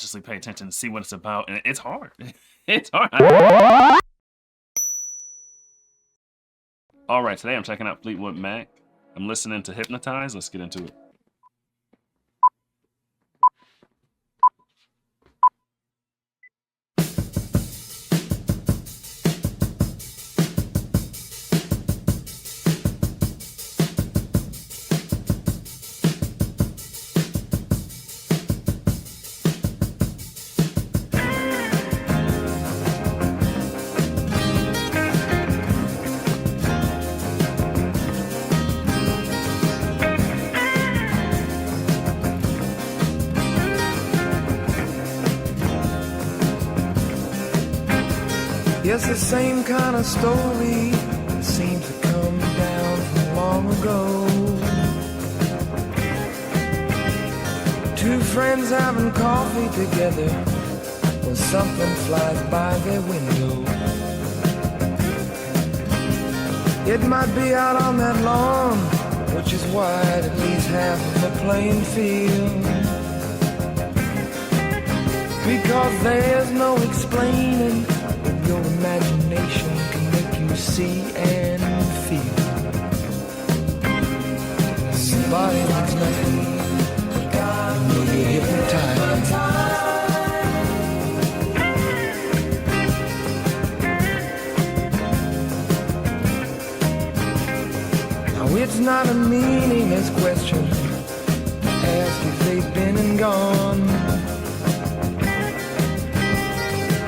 consciously pay attention and see what it's about, and it's hard. It's hard. All right, today I'm checking out Fleetwood Mac. I'm listening to Hypnotized. Let's get into it. It's the same kind of story that seems to come down from long ago. Two friends having coffee together when something flies by their window. It might be out on that lawn, which is wide, at least half of the playing field. Because there's no explaining, your imagination can make you see and feel. Somebody likes nothing, and you're hypnotized. Now it's not a meaningless question to ask if they've been and gone.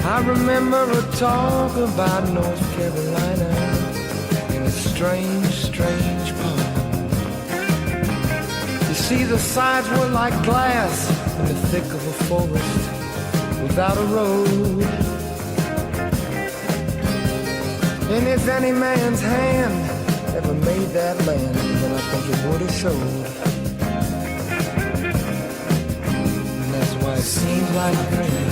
I remember a talk about North Carolina in a strange, strange poem. You see, the sides were like glass in the thick of a forest without a road. And if any man's hand ever made that land, then I think it would have showed. And that's why it seems like a dream.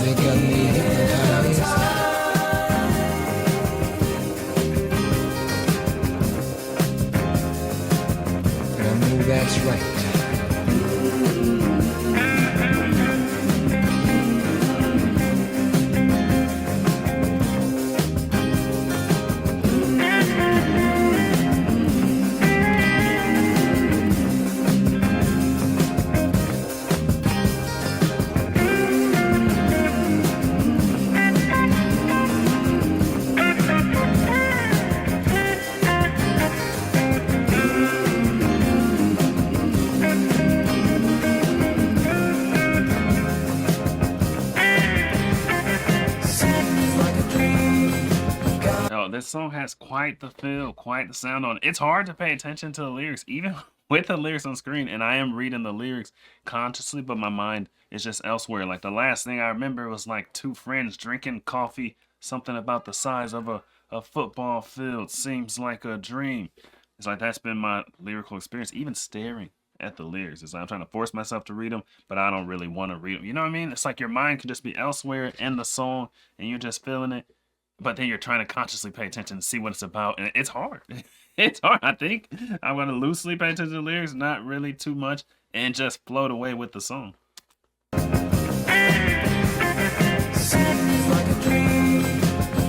They got me hypnotized. And I know that's right. This song has quite the feel, quite the sound on it. It's hard to pay attention to the lyrics, even with the lyrics on screen, and I am reading the lyrics consciously, but my mind is just elsewhere. Like, the last thing I remember was like two friends drinking coffee, something about the size of a football field, seems like a dream. It's like that's been my lyrical experience, even staring at the lyrics. It's like I'm trying to force myself to read them, but I don't really want to read them. You know what I mean? It's like your mind can just be elsewhere in the song, and you're just feeling it. But then you're trying to consciously pay attention and see what it's about, and it's hard. It's hard. I think I'm going to loosely pay attention to the lyrics, not really too much, and just float away with the song. Seems like a dream,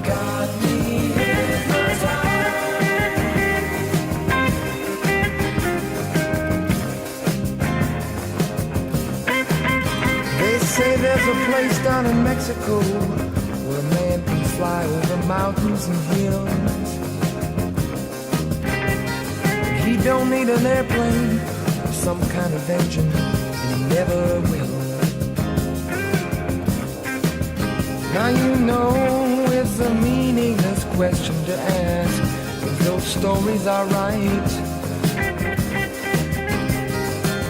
got me hypnotized. They say there's a place down in Mexico where a man can fly over mountains and hills. He don't need an airplane or some kind of engine, and he never will. Now you know it's a meaningless question to ask if those stories are right.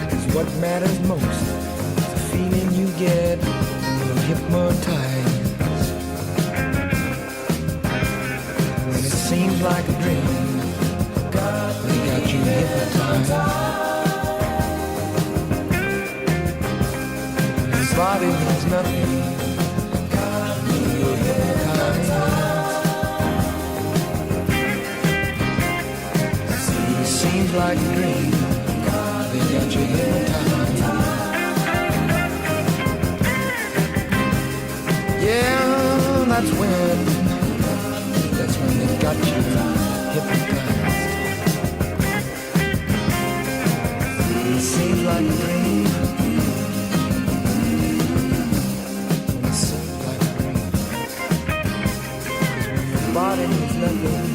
'Cause what matters most is the feeling you get when you're hypnotized. When it seems like a dream, they got you hypnotized. Your body means nothing. You're hypnotized. It seems like a dream. They got you hypnotized. that's when they got you hypnotized. It seems like a dream. It seems like a dream. 'Cause when your body means nothing,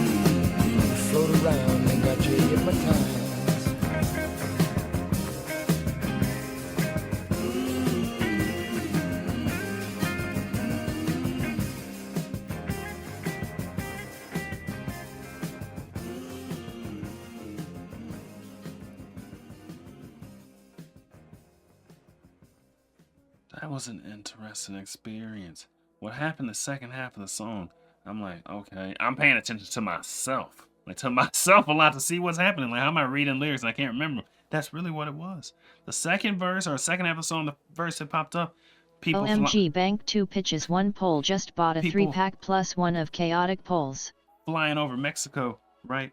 you float around and got you hypnotized. That was an interesting experience. What happened the second half of the song, I'm like, okay, I'm paying attention to myself. Like, to myself a lot to see what's happening. Like, how am I reading lyrics and I can't remember? That's really what it was. The second verse, or second half of the song, the verse that popped up, people OMG, bank 2 pitches 1 pole, just bought a 3-pack plus 1 of chaotic poles. Flying over Mexico, right?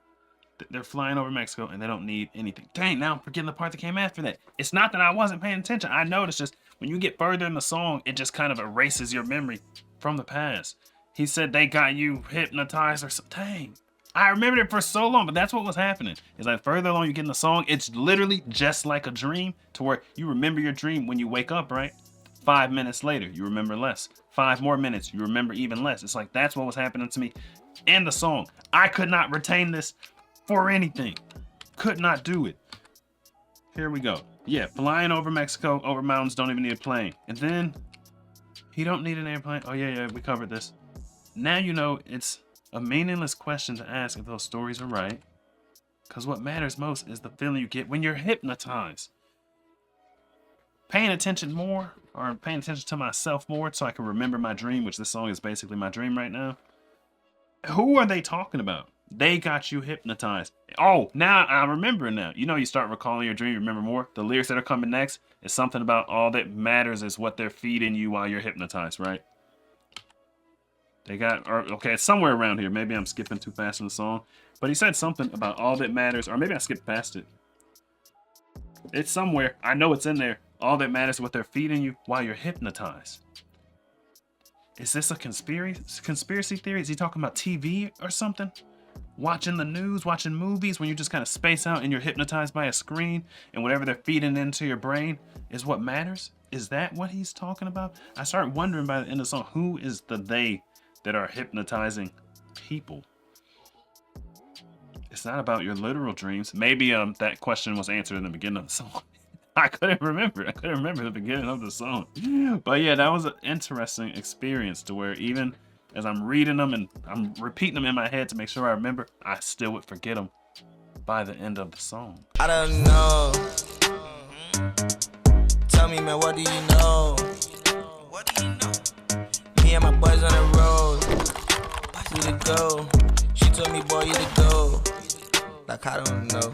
They're flying over Mexico and they don't need anything. Dang, now I'm forgetting the part that came after that. It's not that I wasn't paying attention. I noticed just when you get further in the song, it just kind of erases your memory from the past. He said they got you hypnotized or something. Dang. I remembered it for so long, but that's what was happening. Is like further along you get in the song, it's literally just like a dream to where you remember your dream when you wake up, right? 5 minutes later, you remember less. 5 more minutes, you remember even less. It's like that's what was happening to me in the song. I could not retain this for anything. Could not do it. Here we go. Yeah, flying over Mexico, over mountains, don't even need a plane. And then, he don't need an airplane. Oh yeah, we covered this. Now you know it's a meaningless question to ask if those stories are right. Because what matters most is the feeling you get when you're hypnotized. Paying attention more, or paying attention to myself more so I can remember my dream, which this song is basically my dream right now. Who are they talking about? They got you hypnotized. Oh, now I remember now. You know, you start recalling your dream, you remember more. The lyrics that are coming next is something about all that matters is what they're feeding you while you're hypnotized, right? They got, or okay, it's somewhere around here. Maybe I'm skipping too fast in the song. But he said something about all that matters, or maybe I skipped past it. It's somewhere. I know it's in there. All that matters is what they're feeding you while you're hypnotized. Is this a conspiracy theory? Is he talking about TV or something? Watching the news, watching movies, when you just kind of space out and you're hypnotized by a screen and whatever they're feeding into your brain is what matters? Is that what he's talking about? I start wondering by the end of the song, who is the they that are hypnotizing people? It's not about your literal dreams. Maybe that question was answered in the beginning of the song. I couldn't remember the beginning of the song. But yeah, that was an interesting experience to where even as I'm reading them and I'm repeating them in my head to make sure I remember, I still would forget them by the end of the song. I don't know. Tell me, man, what do you know? What do you know? Me and my boys on the road. Who to go? She told me, boy, you to go. Like, I don't know.